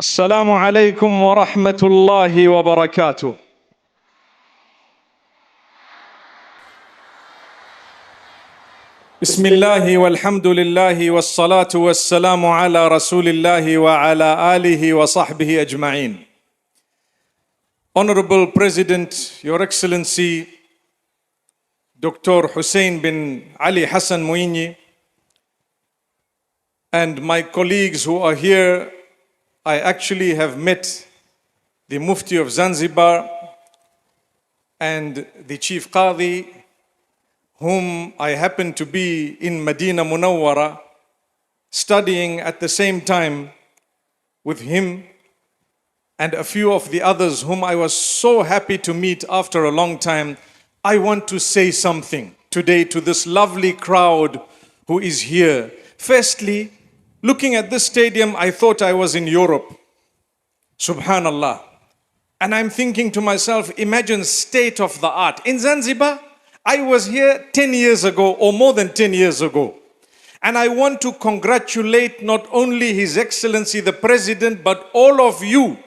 السلام عليكم ورحمة الله وبركاته. بسم الله والحمد لله والصلاة والسلام على رسول الله وعلى آله وصحبه أجمعين. Honorable President, Your Excellency, Dr. Hussein bin Ali Hassan Muini, and my colleagues who are here, I actually have met the Mufti of Zanzibar and the Chief Qadi, whom I happen to be in Medina Munawwara, studying at the same time with him, and a few of the others whom I was so happy to meet after a long time. I want to say something today to this lovely crowd who is here. Firstly, looking at this stadium, I thought I was in Europe. Subhanallah. And I'm thinking to myself, imagine state of the art. In Zanzibar, I was here 10 years ago or more than 10 years ago. And I want to congratulate not only His Excellency the President, but all of you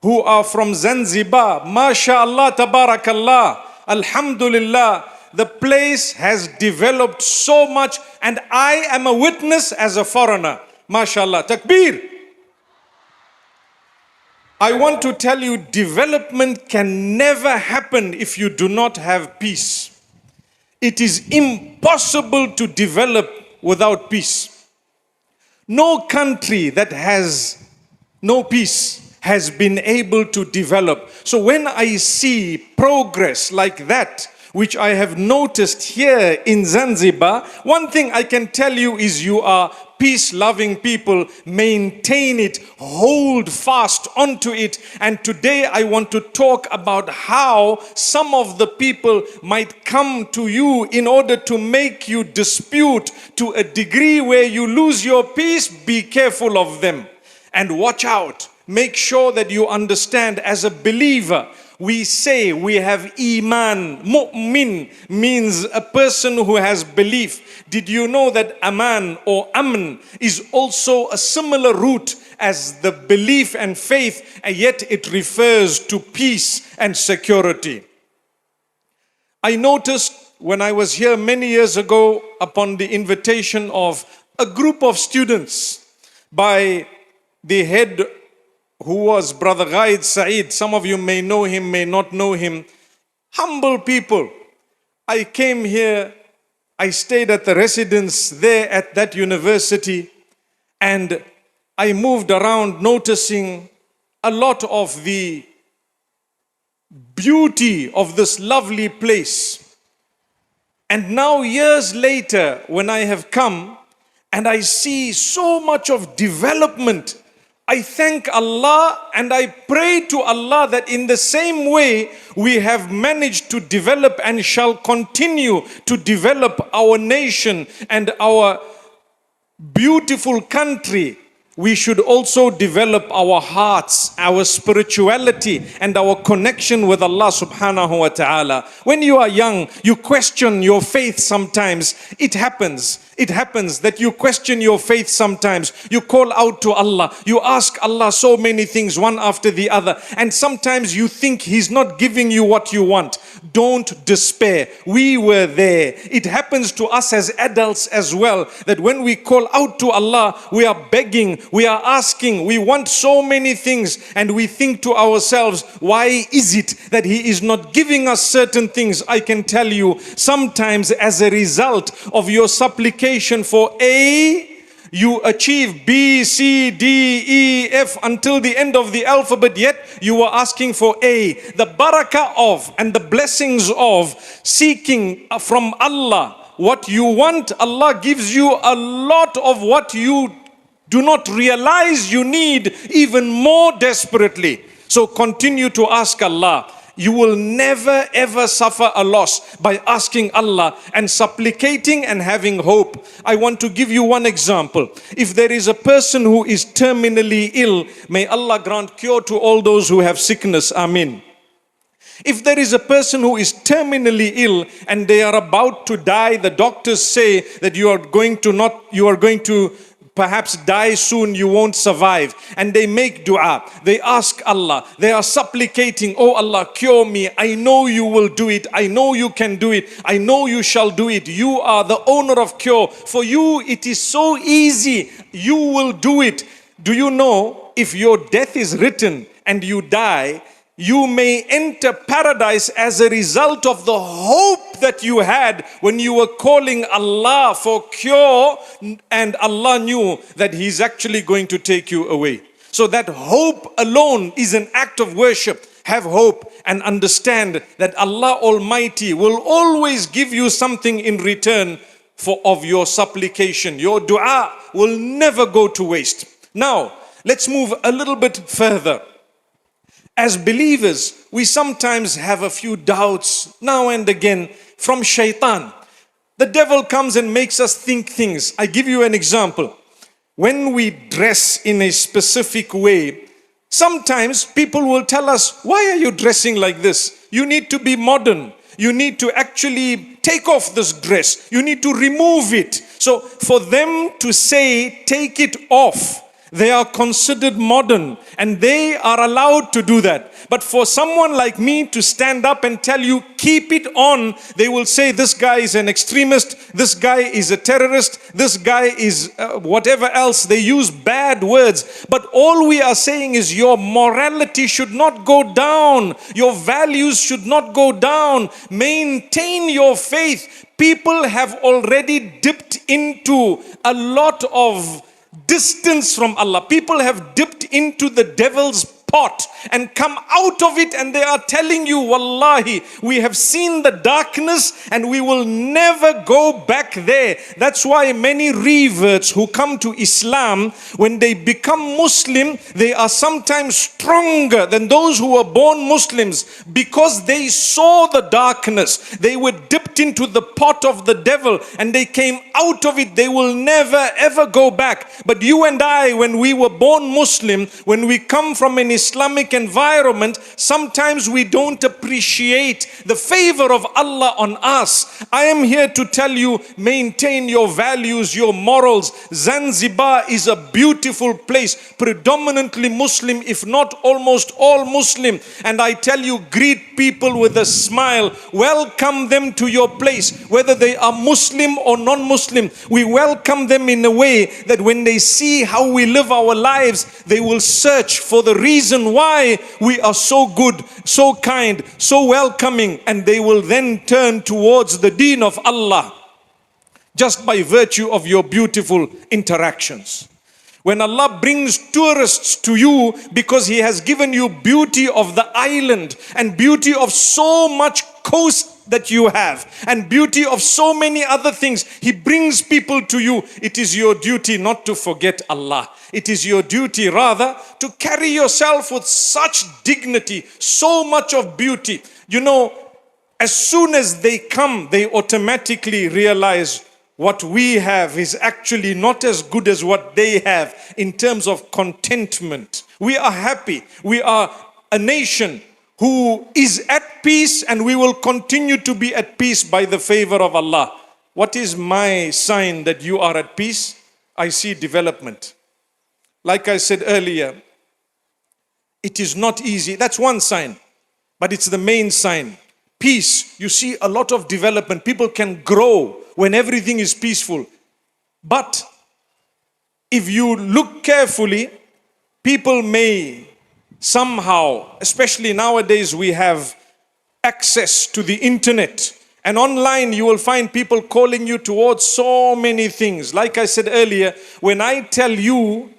who are from Zanzibar. MashaAllah, Tabarakallah, Alhamdulillah. The place has developed so much, and I am a witness as a foreigner. MashaAllah. Takbir. I want to tell you, development can never happen if you do not have peace. It is impossible to develop without peace. No country that has no peace has been able to develop. So when I see progress like that, which I have noticed here in Zanzibar, one thing I can tell you is you are peace-loving people. Maintain it, hold fast onto it. And today I want to talk about how some of the people might come to you in order to make you dispute to a degree where you lose your peace. Be careful of them and watch out. Make sure that you understand, as a believer, we say we have iman. Mu'min means a person who has belief. Did you know that aman or amn is also a similar root as the belief and faith, and yet it refers to peace and security? I noticed when I was here many years ago, upon the invitation of a group of students by the head, who was Brother Ghaid Saeed. Some of you may know him, may not know him. Humble people. I came here, I stayed at the residence there at that university, and I moved around noticing a lot of the beauty of this lovely place. And now years later, when I have come and I see so much of development, I thank Allah and I pray to Allah that in the same way we have managed to develop and shall continue to develop our nation and our beautiful country, we should also develop our hearts, our spirituality, and our connection with Allah subhanahu wa ta'ala. When you are young, you question your faith sometimes. It happens that you question your faith sometimes. You call out to Allah. You ask Allah so many things, one after the other. And sometimes you think He's not giving you what you want. Don't despair. We were there. It happens to us as adults as well, that when we call out to Allah, we are begging, we are asking, we want so many things, and we think to ourselves, why is it that He is not giving us certain things? I can tell you, sometimes as a result of your supplication for A, you achieve B, C, D, E, F until the end of the alphabet, yet you were asking for A. The barakah of and the blessings of seeking from Allah what you want, Allah gives you a lot of what you do not realize you need even more desperately. So continue to ask Allah. You will never ever suffer a loss by asking Allah and supplicating and having hope. I want to give you one example. If there is a person who is terminally ill, may Allah grant cure to all those who have sickness. Amin. If there is a person who is terminally ill and they are about to die, the doctors say that you are going to perhaps die soon, you won't survive. And they make dua. They ask Allah. They are supplicating, oh Allah, cure me. I know you will do it. I know you can do it. I know you shall do it. You are the owner of cure. For you, it is so easy. You will do it. Do you know, if your death is written and you die, you may enter paradise as a result of the hope that you had when you were calling Allah for cure, and Allah knew that He's actually going to take you away. So that hope alone is an act of worship. Have hope and understand that Allah Almighty will always give you something in return of your supplication. Your dua will never go to waste. Now, let's move a little bit further. As believers, we sometimes have a few doubts now and again from shaitan. The devil comes and makes us think things. I give you an example. When we dress in a specific way, sometimes people will tell us, why are you dressing like this? You need to be modern. You need to actually take off this dress. You need to remove it. So for them to say, take it off, they are considered modern and they are allowed to do that. But for someone like me to stand up and tell you, keep it on, they will say this guy is an extremist, this guy is a terrorist, this guy is whatever else. They use bad words. But all we are saying is your morality should not go down. Your values should not go down. Maintain your faith. People have already dipped into a lot of distance from Allah. People have dipped into the devil's pot and come out of it, and they are telling you, wallahi, we have seen the darkness and we will never go back there. That's why many reverts who come to Islam, when they become Muslim, they are sometimes stronger than those who were born Muslims, because they saw the darkness. They were dipped into the pot of the devil and they came out of it. They will never ever go back. But you and I, when we were born Muslim, when we come from an Islamic environment, sometimes we don't appreciate the favor of Allah on us. I am here to tell you, maintain your values, your morals. Zanzibar is a beautiful place, predominantly Muslim, if not almost all Muslim. And I tell you, greet people with a smile. Welcome them to your place, whether they are Muslim or non-Muslim. We welcome them in a way that when they see how we live our lives, they will search for the reason why we are so good, so kind, so welcoming, and they will then turn towards the deen of Allah just by virtue of your beautiful interactions. When Allah brings tourists to you because He has given you beauty of the island and beauty of so much coast that you have and beauty of so many other things, He brings people to you. It is your duty not to forget Allah. It is your duty rather to carry yourself with such dignity, so much of beauty. You know, as soon as they come, they automatically realize what we have is actually not as good as what they have in terms of contentment. We are happy. We are a nation who is at peace, and we will continue to be at peace by the favor of Allah. What is my sign that you are at peace? I see development. Like I said earlier, it is not easy. That's one sign, but it's the main sign. Peace. You see a lot of development. People can grow when everything is peaceful. But if you look carefully, people may somehow, especially nowadays, we have access to the internet. And online you will find people calling you towards so many things. Like I said earlier, when I tell you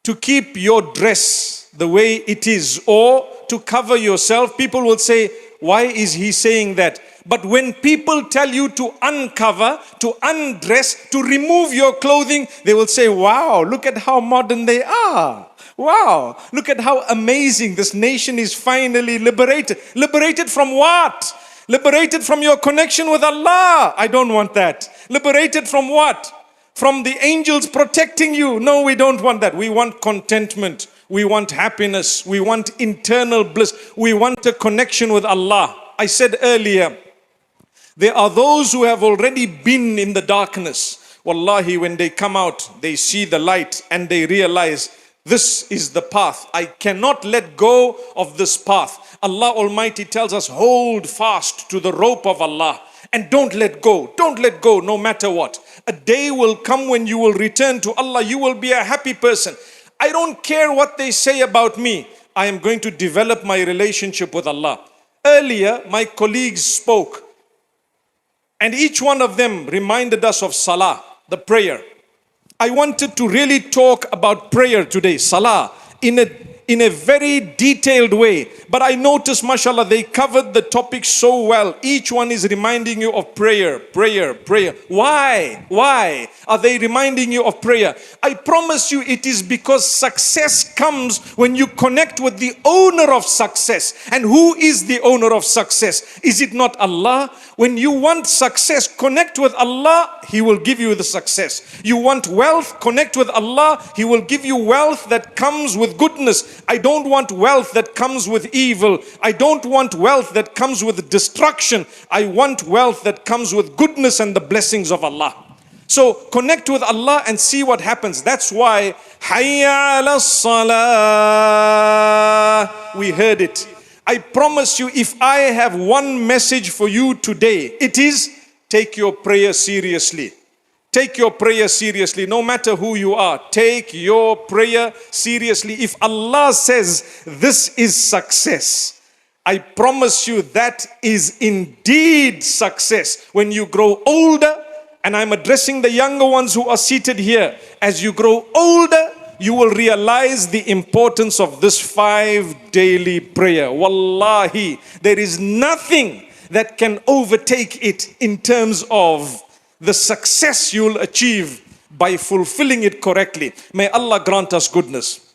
to keep your dress the way it is or to cover yourself, people will say, why is he saying that? But when people tell you to uncover, to undress, to remove your clothing, they will say, wow, look at how modern they are. Wow, look at how amazing this nation is finally liberated. Liberated from what? Liberated from your connection with Allah. I don't want that. Liberated from what? From the angels protecting you. No, we don't want that. We want contentment. We want happiness. We want internal bliss. We want a connection with Allah. I said earlier, there are those who have already been in the darkness. Wallahi, when they come out, they see the light and they realize this is the path. I cannot let go of this path. Allah Almighty tells us, hold fast to the rope of Allah and don't let go. Don't let go no matter what. A day will come when you will return to Allah. You will be a happy person. I don't care what they say about me. I am going to develop my relationship with Allah. Earlier, my colleagues spoke and each one of them reminded us of Salah, the prayer. I wanted to really talk about prayer today, Salah, in a very detailed way. But I noticed, mashallah, they covered the topic so well. Each one is reminding you of prayer, prayer, prayer. Why? Why are they reminding you of prayer? I promise you it is because success comes when you connect with the owner of success. And who is the owner of success? Is it not Allah? When you want success, connect with Allah, He will give you the success. You want wealth, connect with Allah, He will give you wealth that comes with goodness. I don't want wealth that comes with evil. I don't want wealth that comes with destruction. I want wealth that comes with goodness and the blessings of Allah. So connect with Allah and see what happens. That's why Hayya ala salah. We heard it. I promise you, if I have one message for you today, it is take your prayer seriously. Take your prayer seriously, no matter who you are. Take your prayer seriously. If Allah says this is success, I promise you that is indeed success. When you grow older, and I'm addressing the younger ones who are seated here, as you grow older, you will realize the importance of this 5 daily prayer. Wallahi, there is nothing that can overtake it in terms of the success you'll achieve by fulfilling it correctly. May Allah grant us goodness.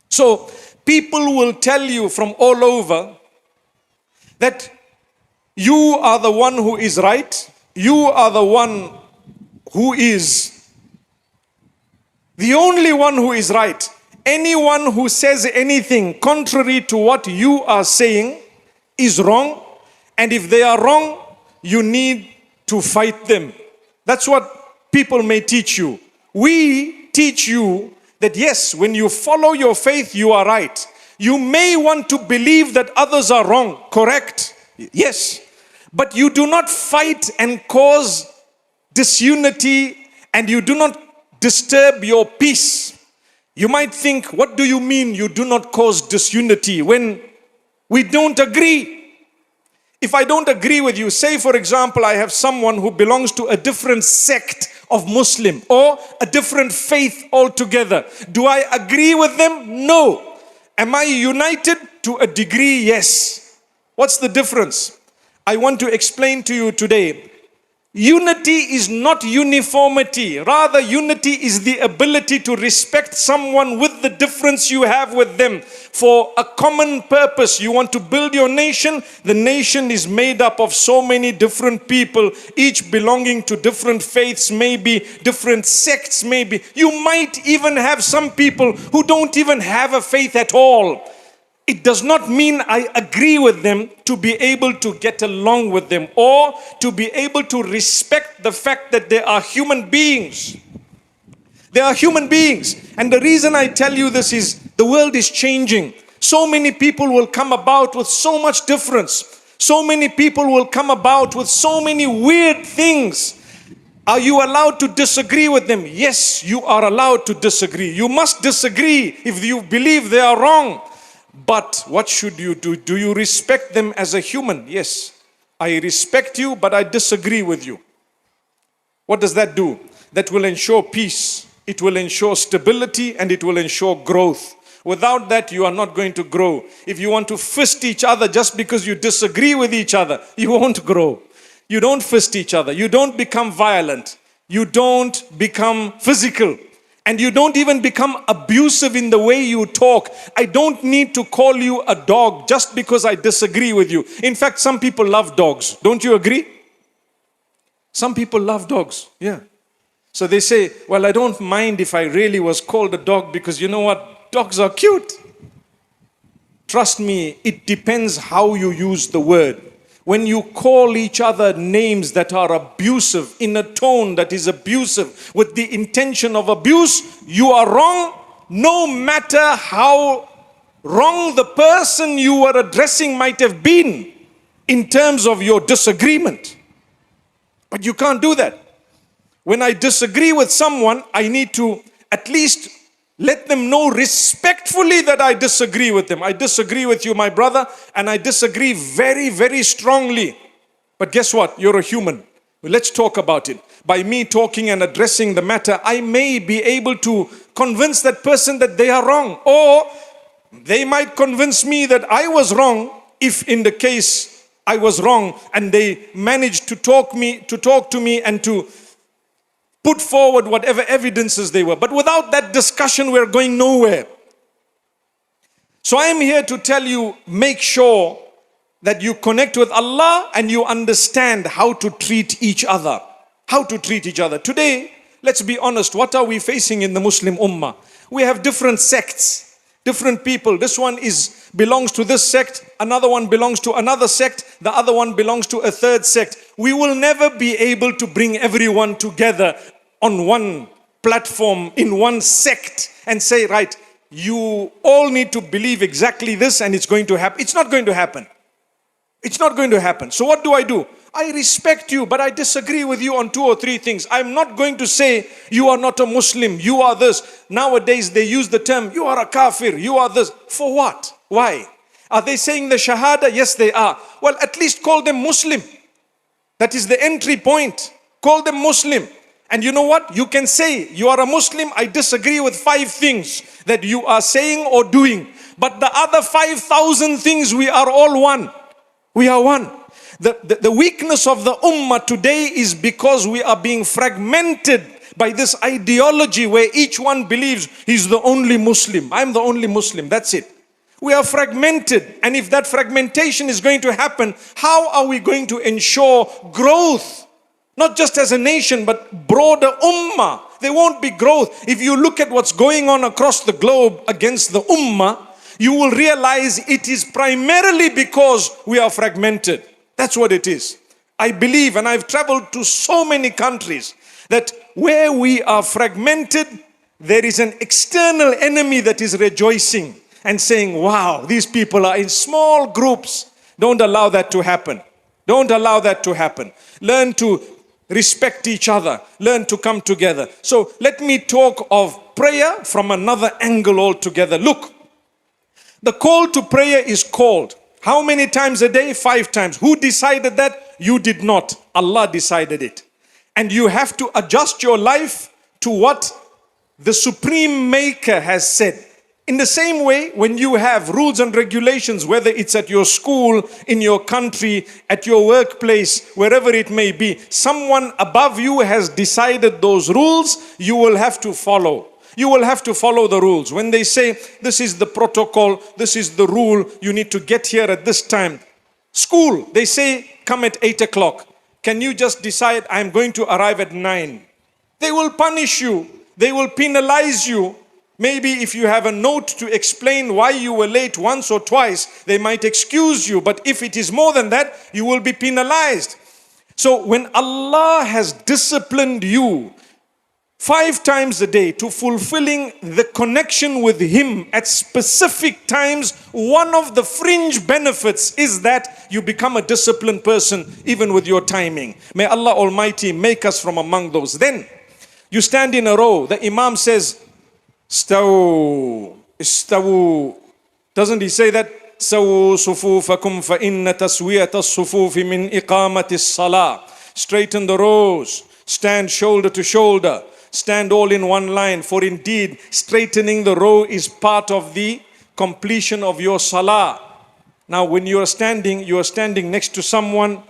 So, people will tell you from all over that you are the one who is right, you are the one who is the only one who is right. Anyone who says anything contrary to what you are saying is wrong, and if they are wrong, you need to fight them. That's what people may teach you. We teach you that yes, when you follow your faith, you are right. You may want to believe that others are wrong, correct? Yes. But you do not fight and cause disunity, and you do not disturb your peace. You might think, what do you mean you do not cause disunity when we don't agree? If I don't agree with you, say for example, I have someone who belongs to a different sect of Muslim or a different faith altogether. Do I agree with them? No. Am I united? To a degree, yes. What's the difference? I want to explain to you today. Unity is not uniformity. Rather, unity is the ability to respect someone with the difference you have with them for a common purpose. You want to build your nation. The nation is made up of so many different people, each belonging to different faiths, maybe different sects, maybe. You might even have some people who don't even have a faith at all. It does not mean I agree with them to be able to get along with them or to be able to respect the fact that they are human beings. They are human beings. And the reason I tell you this is the world is changing. So many people will come about with so much difference. So many people will come about with so many weird things. Are you allowed to disagree with them? Yes, you are allowed to disagree. You must disagree if you believe they are wrong. But what should you do? Do you respect them as a human? Yes, I respect you, but I disagree with you. What does that do? That will ensure peace. It will ensure stability and it will ensure growth. Without that, you are not going to grow. If you want to fist each other just because you disagree with each other, you won't grow. You don't fist each other. You don't become violent. You don't become physical. And you don't even become abusive in the way you talk. I don't need to call you a dog just because I disagree with you. In fact, some people love dogs. Don't you agree? Some people love dogs. Yeah. So they say, well, I don't mind if I really was called a dog because you know what? Dogs are cute. Trust me, it depends how you use the word. when you call each other names that are abusive, in a tone that is abusive, with the intention of abuse, you are wrong, no matter how wrong the person you were addressing might have been in terms of your disagreement. But you can't do that. When I disagree with someone, I need to at least let them know respectfully that I disagree with them. I disagree with you, my brother, and I disagree very, very strongly. But guess what? You're a human. Let's talk about it. By me talking and addressing the matter, I may be able to convince that person that they are wrong. Or they might convince me that I was wrong, if in the case I was wrong, and they managed to talk to me and to put forward whatever evidences they were. But without that discussion, we're going nowhere. So I am here to tell you, make sure that you connect with Allah and you understand how to treat each other. How to treat each other. Today, let's be honest, what are we facing in the Muslim Ummah? We have different sects, different people. This one belongs to this sect, another one belongs to another sect, the other one belongs to a third sect. We will never be able to bring everyone together on one platform, in one sect, and say, right, you all need to believe exactly this and it's going to happen. It's not going to happen. It's not going to happen. So what do? I respect you, but I disagree with you on 2 or 3 things. I'm not going to say, you are not a Muslim, you are this. Nowadays they use the term, you are a kafir, you are this. For what? Why? Are they saying the shahada? Yes, they are. Well, at least call them Muslim. That is the entry point. Call them Muslim. And you know what? You can say, you are a Muslim, I disagree with 5 things that you are saying or doing. But the other 5,000 things, we are all one. We are one. The weakness of the ummah today is because we are being fragmented by this ideology where each one believes he's the only Muslim. I'm the only Muslim, that's it. We are fragmented, and if that fragmentation is going to happen, how are we going to ensure growth? Not just as a nation, but broader ummah. There won't be growth. If you look at what's going on across the globe against the ummah, you will realize it is primarily because we are fragmented. That's what it is. I believe, and I've traveled to so many countries, that where we are fragmented, there is an external enemy that is rejoicing and saying, wow, these people are in small groups. Don't allow that to happen. Don't allow that to happen. Learn to respect each other. Learn to come together. So let me talk of prayer from another angle altogether. Look, the call to prayer is called. How many times a day? 5 times. Who decided that? You did not. Allah decided it. And you have to adjust your life to what the Supreme Maker has said. In the same way, when you have rules and regulations, whether it's at your school, in your country, at your workplace, wherever it may be, someone above you has decided those rules, you will have to follow. You will have to follow the rules. When they say, this is the protocol, this is the rule, you need to get here at this time. School, they say, come at 8 o'clock. Can you just decide, I'm going to arrive at 9? They will punish you. They will penalize you. Maybe if you have a note to explain why you were late once or twice, they might excuse you. But if it is more than that, you will be penalized. So when Allah has disciplined you 5 times a day to fulfilling the connection with Him at specific times, one of the fringe benefits is that you become a disciplined person even with your timing. May Allah Almighty make us from among those. Then you stand in a row. The Imam says, Istawu, istawu. Doesn't he say that? Sawu sufufakum fa inna taswiyata sufufi min iqamati salah. Straighten the rows. Stand shoulder to shoulder. Stand all in one line. For indeed, straightening the row is part of the completion of your salah. Now, when you are standing next to someone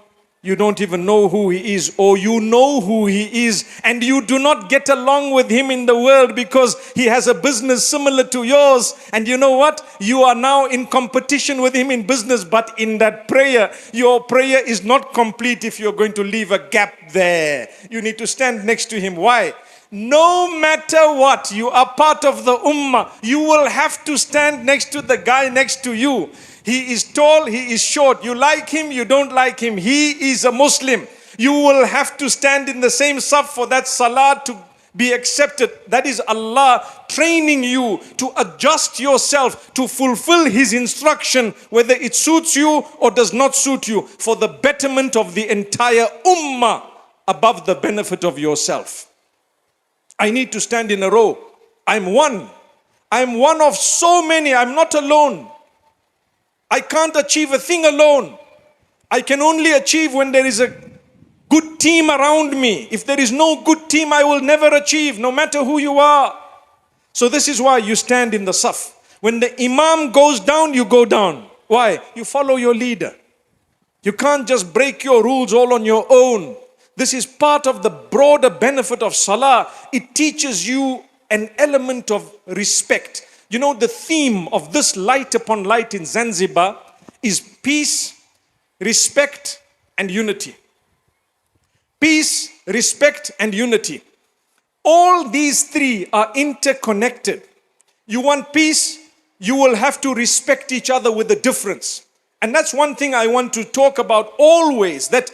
you don't even know who he is, or you know who he is and you do not get along with him in the world because he has a business similar to yours, and you know what? You are now in competition with him in business, but in that prayer, your prayer is not complete if you're going to leave a gap there. You need to stand next to him. Why? No matter what, you are part of the ummah. You will have to stand next to the guy next to you. He is tall, he is short. You like him, you don't like him. He is a Muslim. You will have to stand in the same saf for that salah to be accepted. That is Allah training you to adjust yourself to fulfill His instruction, whether it suits you or does not suit you, for the betterment of the entire ummah above the benefit of yourself. I need to stand in a row. I'm one. I'm one of so many. I'm not alone. I can't achieve a thing alone. I can only achieve when there is a good team around me. If there is no good team, I will never achieve, no matter who you are. So this is why you stand in the saf. When the imam goes down, you go down. Why? You follow your leader. You can't just break your rules all on your own. This is part of the broader benefit of salah. It teaches you an element of respect. You know, the theme of this Light Upon Light in Zanzibar is peace, respect, and unity. Peace, respect, and unity. All these three are interconnected. You want peace, you will have to respect each other with a difference. And that's one thing I want to talk about always, that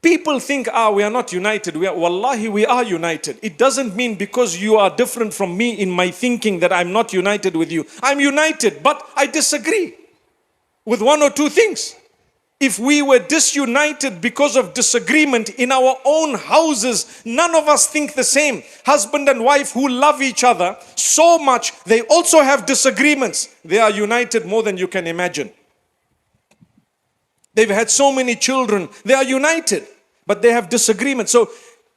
people think, we are not united. Wallahi, we are united. It doesn't mean because you are different from me in my thinking that I'm not united with you. I'm united, but I disagree with one or two things. If we were disunited because of disagreement in our own houses, none of us think the same. Husband and wife who love each other so much, they also have disagreements. They are united more than you can imagine. They've had so many children. They are united, but they have disagreements. So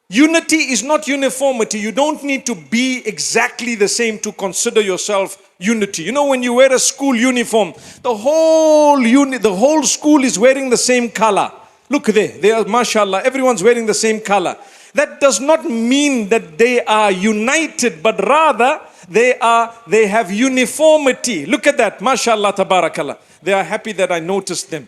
unity is not uniformity. You don't need to be exactly the same to consider yourself unity. You know, when you wear a school uniform, the whole school is wearing the same color. Look there, they are, mashallah, everyone's wearing the same color. That does not mean that they are united, but rather they have uniformity. Look at that, mashallah, tabarakallah. They are happy that I noticed them.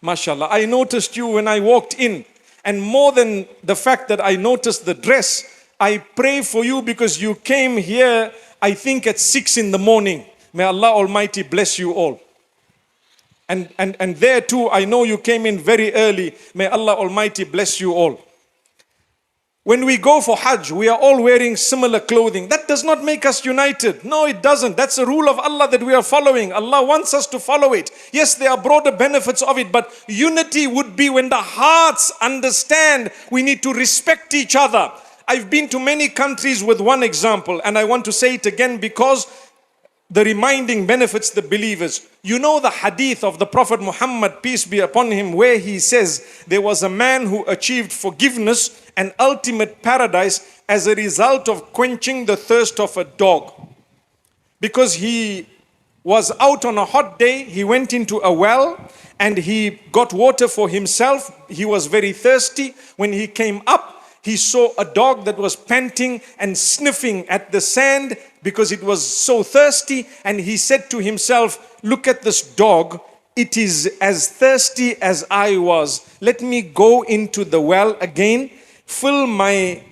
Mashallah, I noticed you when I walked in. And more than the fact that I noticed the dress, I pray for you because you came here, I think at 6 in the morning. May Allah Almighty bless you all. And there too, I know you came in very early. May Allah Almighty bless you all. When we go for Hajj, we are all wearing similar clothing. That does not make us united. No, it doesn't. That's a rule of Allah that we are following. Allah wants us to follow it. Yes, there are broader benefits of it, but unity would be when the hearts understand we need to respect each other. I've been to many countries with one example, and I want to say it again because the reminding benefits the believers. You know the hadith of the Prophet Muhammad, peace be upon him, where he says there was a man who achieved forgiveness and ultimate paradise as a result of quenching the thirst of a dog. Because he was out on a hot day, he went into a well and he got water for himself. He was very thirsty. When he came up, he saw a dog that was panting and sniffing at the sand because it was so thirsty. And he said to himself, look at this dog. It is as thirsty as I was. Let me go into the well again, fill my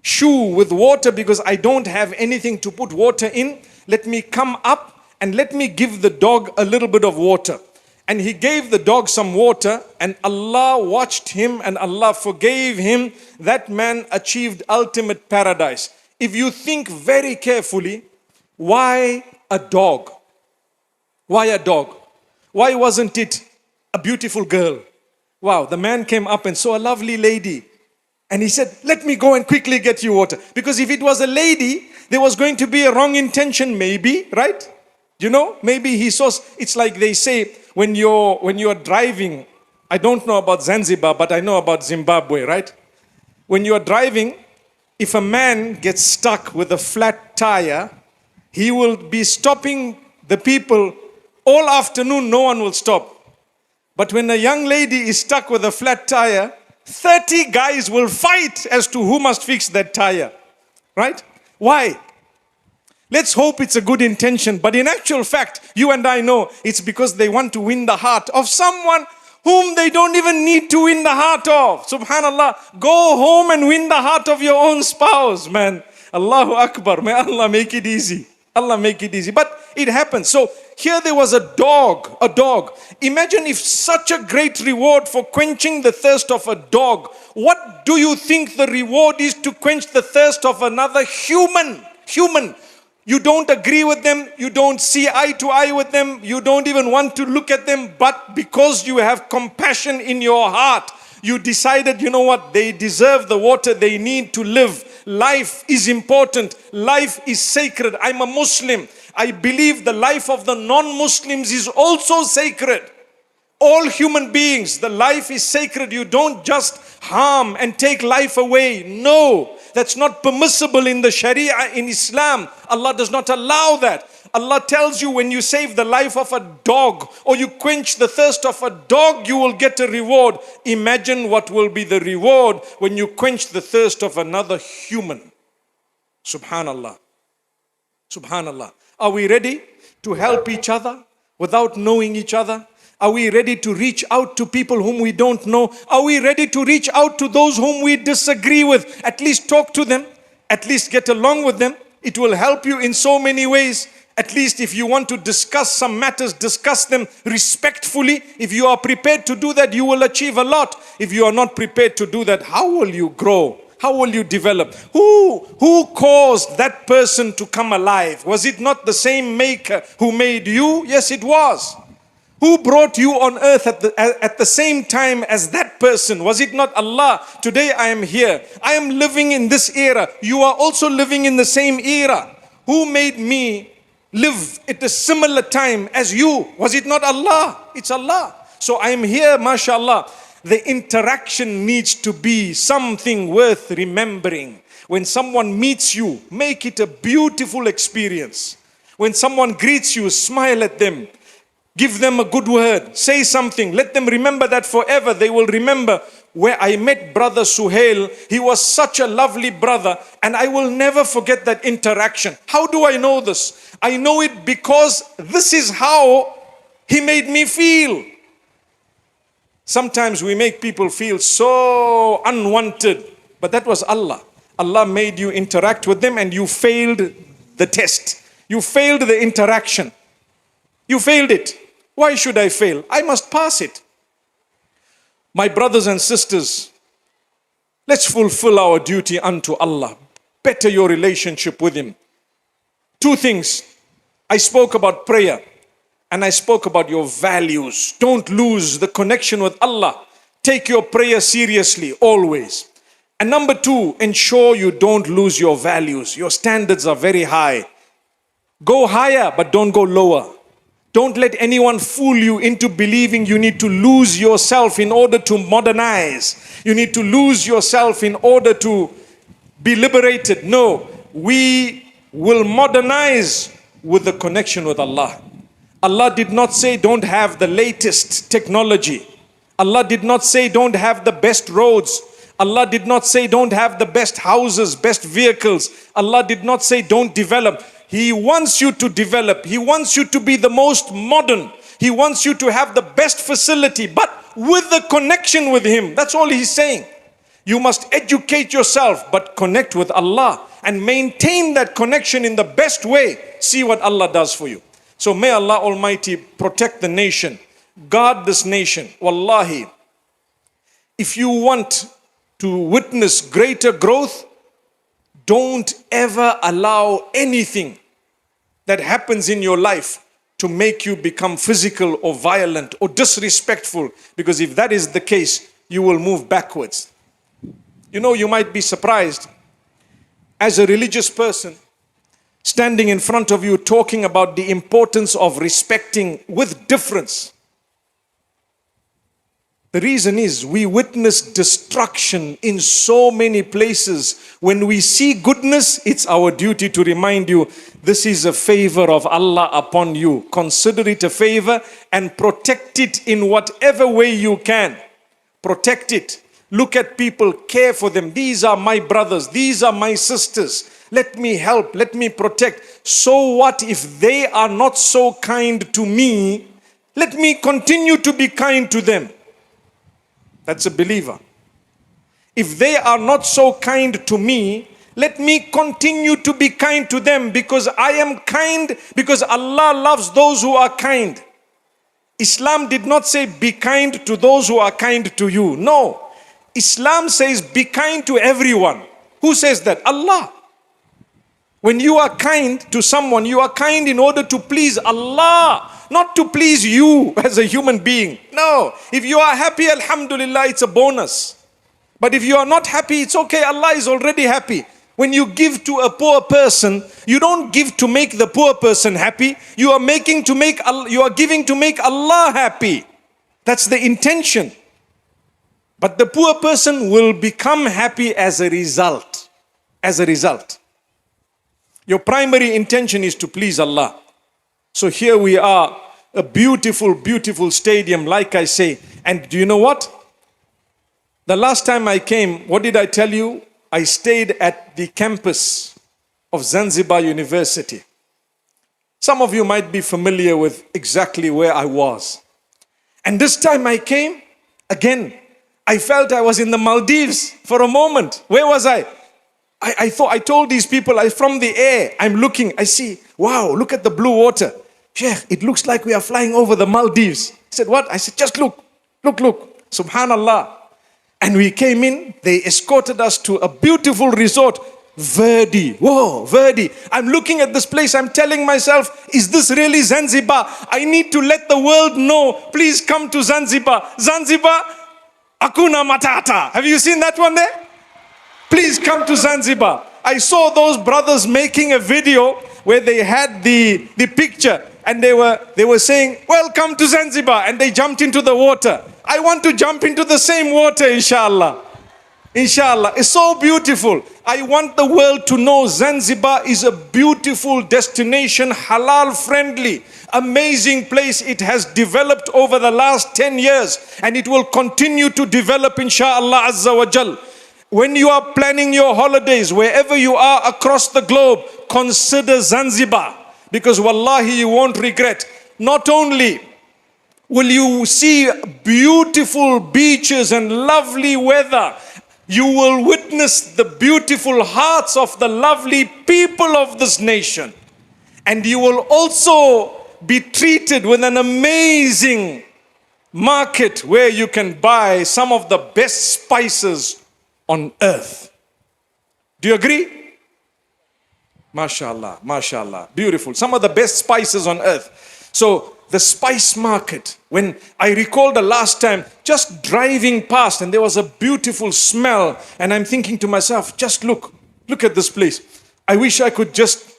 shoe with water because I don't have anything to put water in. Let me come up and let me give the dog a little bit of water. And he gave the dog some water, and Allah watched him and Allah forgave him. That man achieved ultimate paradise. If you think very carefully, why a dog? Why a dog? Why wasn't it a beautiful girl? Wow, the man came up and saw a lovely lady. And he said, let me go and quickly get you water. Because if it was a lady, there was going to be a wrong intention maybe, right? You know, maybe he saw, it's like they say, when you're driving, I don't know about Zanzibar, but I know about Zimbabwe, right? When you're driving, if a man gets stuck with a flat tire, he will be stopping the people all afternoon, no one will stop. But when a young lady is stuck with a flat tire, 30 guys will fight as to who must fix that tire, right? Why? Let's hope it's a good intention, but in actual fact, you and I know it's because they want to win the heart of someone whom they don't even need to win the heart of. Subhanallah, go home and win the heart of your own spouse, man. Allahu Akbar, may Allah make it easy. Allah make it easy. But it happens. So here there was a dog. Imagine if such a great reward for quenching the thirst of a dog. What do you think the reward is to quench the thirst of another human? You don't agree with them. You don't see eye to eye with them. You don't even want to look at them. But because you have compassion in your heart, you decided, you know what, they deserve the water they need to live. Life is important. Life is sacred. I'm a Muslim. I believe the life of the non-Muslims is also sacred. All human beings, the life is sacred. You don't just harm and take life away. No, that's not permissible in the Sharia, in Islam. Allah does not allow that. Allah tells you when you save the life of a dog or you quench the thirst of a dog, you will get a reward. Imagine what will be the reward when you quench the thirst of another human. Subhanallah. Subhanallah. Are we ready to help each other without knowing each other? Are we ready to reach out to people whom we don't know? Are we ready to reach out to those whom we disagree with? At least talk to them. At least get along with them. It will help you in so many ways. At least if you want to discuss some matters, discuss them respectfully. If you are prepared to do that, you will achieve a lot. If you are not prepared to do that, how will you grow? How will you develop? Who caused that person to come alive? Was it not the same maker who made you? Yes, it was. Who brought you on earth at the same time as that person? Was it not Allah? Today I am here. I am living in this era. You are also living in the same era. Who made me live at a similar time as you? Was it not Allah? It's Allah. So I am here, mashallah. The interaction needs to be something worth remembering. When someone meets you, make it a beautiful experience. When someone greets you, smile at them. Give them a good word. Say something. Let them remember that forever. They will remember where I met brother Suhail. He was such a lovely brother. And I will never forget that interaction. How do I know this? I know it because this is how he made me feel. Sometimes we make people feel so unwanted. But that was Allah. Allah made you interact with them and you failed the test. You failed the interaction. You failed it. Why should I fail? I must pass it. My brothers and sisters, let's fulfill our duty unto Allah. Better your relationship with Him. Two things. I spoke about prayer and I spoke about your values. Don't lose the connection with Allah. Take your prayer seriously, always. And number two, ensure you don't lose your values. Your standards are very high. Go higher, but don't go lower. Don't let anyone fool you into believing you need to lose yourself in order to modernize. You need to lose yourself in order to be liberated. No, we will modernize with the connection with Allah. Allah did not say don't have the latest technology. Allah did not say don't have the best roads. Allah did not say don't have the best houses, best vehicles. Allah did not say don't develop. He wants you to develop. He wants you to be the most modern. He wants you to have the best facility, but with the connection with Him. That's all He's saying. You must educate yourself, but connect with Allah and maintain that connection in the best way. See what Allah does for you. So may Allah Almighty protect the nation, guard this nation. Wallahi, if you want to witness greater growth, don't ever allow anything that happens in your life to make you become physical or violent or disrespectful. Because if that is the case, you will move backwards. You know, you might be surprised as a religious person standing in front of you talking about the importance of respecting with difference. The reason is we witness destruction in so many places. When we see goodness, it's our duty to remind you, this is a favor of Allah upon you. Consider it a favor and protect it in whatever way you can. Protect it. Look at people, care for them. These are my brothers. These are my sisters. Let me help. Let me protect. So what if they are not so kind to me? Let me continue to be kind to them. That's a believer. If they are not so kind to me, Let me continue to be kind to them because I am kind, because Allah loves those who are kind. Islam did not say be kind to those who are kind to you. No. Islam says be kind to everyone. Who says that? Allah. When you are kind to someone, you are kind in order to please Allah, not to please you as a human being. No. If you are happy, alhamdulillah, it's a bonus. But if you are not happy, it's okay. Allah is already happy. When you give to a poor person, you don't give to make the poor person happy. You are giving to make Allah happy. That's the intention. But the poor person will become happy as a result. As a result. Your primary intention is to please Allah. So here we are, a beautiful, beautiful stadium, like I say. And do you know what? The last time I came, what did I tell you? I stayed at the campus of Zanzibar University. Some of you might be familiar with exactly where I was. And this time I came, again, I felt I was in the Maldives for a moment. Where was I? I told these people, from the air, I'm looking, I see, wow, look at the blue water. Sheikh, it looks like we are flying over the Maldives. He said, what? I said, just look, look, look. Subhanallah. And we came in, they escorted us to a beautiful resort, Verdi. Whoa, Verdi. I'm looking at this place, I'm telling myself, is this really Zanzibar? I need to let the world know, please come to Zanzibar. Zanzibar, Hakuna Matata. Have you seen that one there? Please come to Zanzibar. I saw those brothers making a video where they had the picture and they were saying, welcome to Zanzibar, and they jumped into the water. I want to jump into the same water, inshallah. Inshallah. It's so beautiful. I want the world to know Zanzibar is a beautiful destination, halal friendly, amazing place. It has developed over the last 10 years and it will continue to develop, inshallah azza wa jal. When you are planning your holidays, wherever you are across the globe, consider Zanzibar, because wallahi you won't regret. Not only will you see beautiful beaches and lovely weather, you will witness the beautiful hearts of the lovely people of this nation. And you will also be treated with an amazing market where you can buy some of the best spices on earth. Do you agree? MashaAllah, MashaAllah. Beautiful. Some of the best spices on earth. So the spice market, when I recall the last time, just driving past and there was a beautiful smell, and I'm thinking to myself, just look at this place. I wish I could just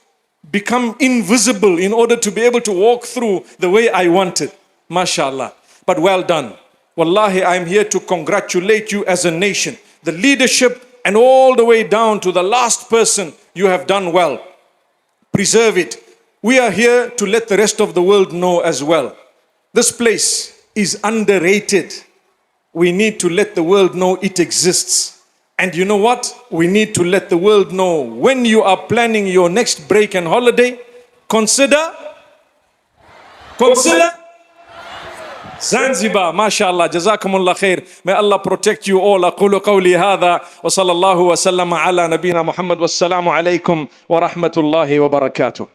become invisible in order to be able to walk through the way I wanted. MashaAllah. But well done. Wallahi, I'm here to congratulate you as a nation. The leadership and all the way down to the last person, you have done well. Preserve it. We are here to let the rest of the world know as well. This place is underrated. We need to let the world know it exists. And you know what? We need to let the world know, when you are planning your next break and holiday, consider Zanzibar. MashaAllah. Jazakumullah khair. May Allah protect you all. أقول قولي هذا وصلى الله وسلم على نبينا محمد والسلام عليكم ورحمة الله وبركاته.